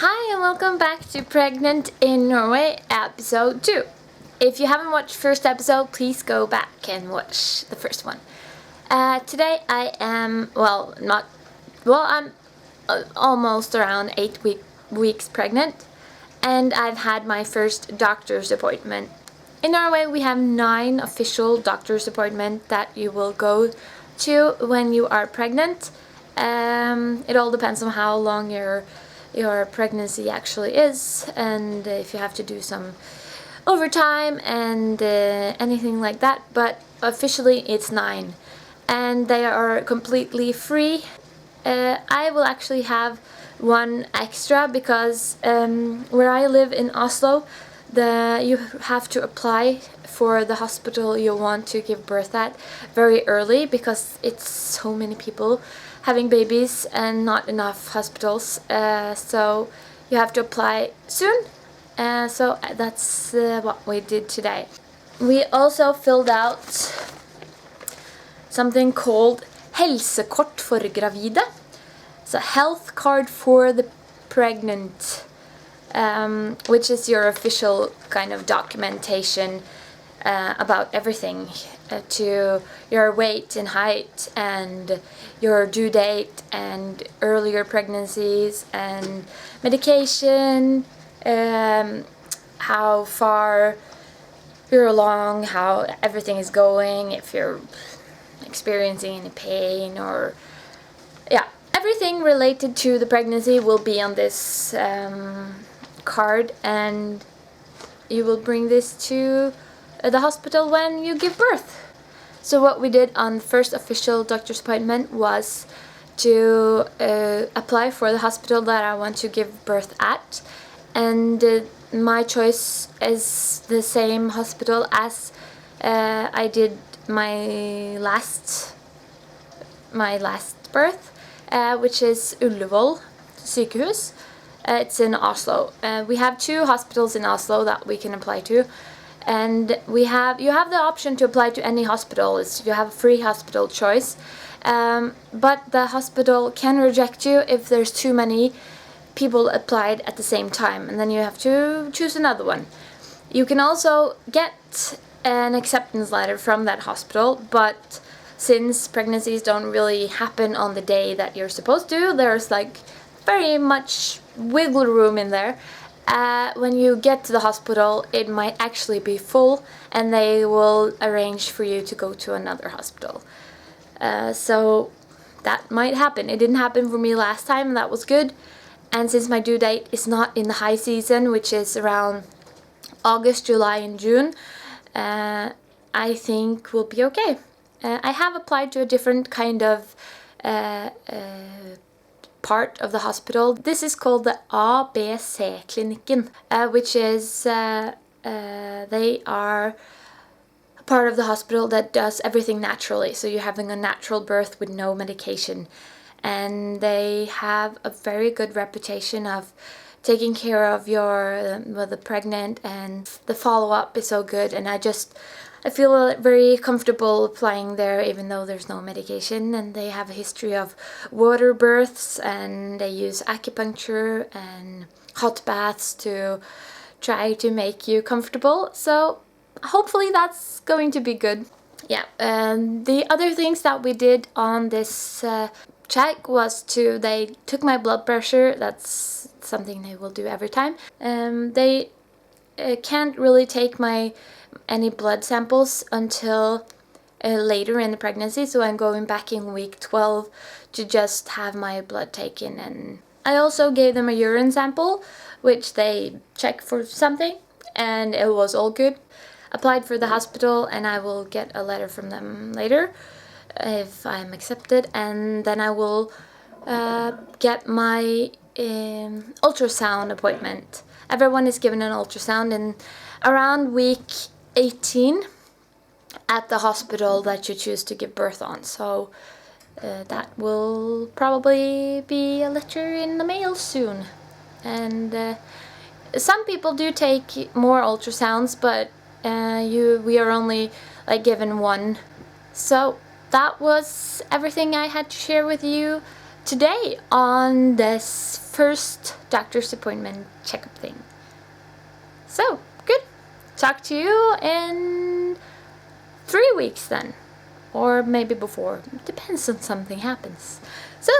Hi and welcome back to Pregnant in Norway episode 2. If you haven't watched first episode, please go back and watch the first one. Today I am, I'm almost around 8 weeks pregnant, and I've had my first doctor's appointment. In Norway we have 9 official doctor's appointments that you will go to when you are pregnant. It all depends on how long your pregnancy actually is, and if you have to do some overtime and anything like that, but officially it's 9 and they are completely free. I will actually have one extra because where I live in Oslo, you have to apply for the hospital you want to give birth at very early because it's so many people having babies and not enough hospitals, so you have to apply soon. So that's what we did today. We also filled out something called helsekort for gravide. It's a health card for the pregnant, which is your official kind of documentation about everything, to your weight and height and your due date and earlier pregnancies and medication, how far you're along, how everything is going, if you're experiencing any pain, or everything related to the pregnancy will be on this card, and you will bring this to the hospital when you give birth. So what we did on the first official doctor's appointment was to apply for the hospital that I want to give birth at, and my choice is the same hospital as I did my last birth, which is Ullevål sykehus. It's in Oslo. We have 2 hospitals in Oslo that we can apply to, and you have the option to apply to any hospital. You have a free hospital choice, but the hospital can reject you if there's too many people applied at the same time, and then you have to choose another one. You can also get an acceptance letter from that hospital, but since pregnancies don't really happen on the day that you're supposed to, there's like very much wiggle room in there. When you get to the hospital, it might actually be full, and they will arrange for you to go to another hospital. So that might happen. It didn't happen for me last time, and that was good. And since my due date is not in the high season, which is around August, July, and June, I think we'll be okay. I have applied to a different kind of part of the hospital. This is called the ABC-klinikken, which is they are a part of the hospital that does everything naturally. So you're having a natural birth with no medication, and they have a very good reputation of taking care of the pregnant, and the follow-up is so good, and I feel very comfortable applying there even though there's no medication. And they have a history of water births, and they use acupuncture and hot baths to try to make you comfortable. So hopefully that's going to be good. The other things that we did on this check was they took my blood pressure. That's something they will do every time. They can't really take any blood samples until later in the pregnancy, so I'm going back in week 12 to just have my blood taken. And I also gave them a urine sample, which they checked for something, and it was all good. Applied for the hospital, and I will get a letter from them later if I'm accepted, and then I will get my ultrasound appointment. Everyone is given an ultrasound in around week 18 at the hospital that you choose to give birth on. So that will probably be a letter in the mail soon. And some people do take more ultrasounds, but we are only given one. So that was everything I had to share with you today on this first doctor's appointment checkup thing. So, good. Talk to you in 3 weeks then. Or maybe before. Depends on something happens. So,